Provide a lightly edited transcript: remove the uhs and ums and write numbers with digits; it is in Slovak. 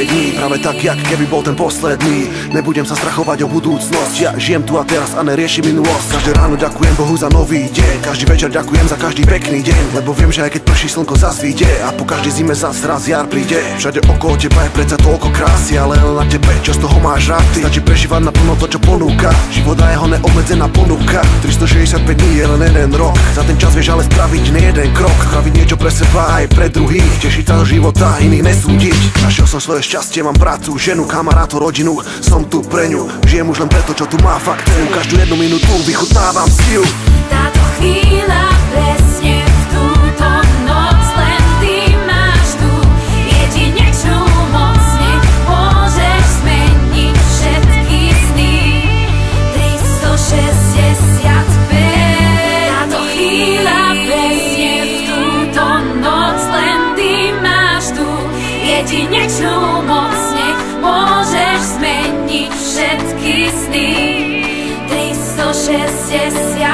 dní, práve tak, jak keby bol ten posledný. Nebudem sa strachovať o budúcnosť, ja žijem tu a teraz a neriešim minulosť. Každé ráno ďakujem Bohu za nový deň, každý večer ďakujem za každý pekný deň, lebo viem, že aj keď prší slnko zasvíte a po každej zime zas raz jar príde. Všade okolo teba je predsa toľko krásy, ale len na tebe, čo z toho máš rád ty. Stačí prežívať naplno to, čo ponúka život a jeho neobmedzená ponuka. 365 dní je len jeden rok, za ten čas vieš ale spraviť nie jeden krok, spraviť niečo pre seba aj pre druhých, tešiť sa do života, iných nesúdiť. Našiel som svoje šťastie, mám prácu, ženu, kamarátov, rodinu, som tu pre ňu, žijem už len preto, čo tu má fakt cenu. Každú jednu minútu vychutnávam si ju. Táto chvíľa presne v túto noc, len ty máš tu jedinečnú moc, nech môžeš zmeniť všetky sny. 365. Táto chvíľa presne v túto noc, len ty máš tu jedinečnú moc, nech môžeš zmeniť všetky sny. 360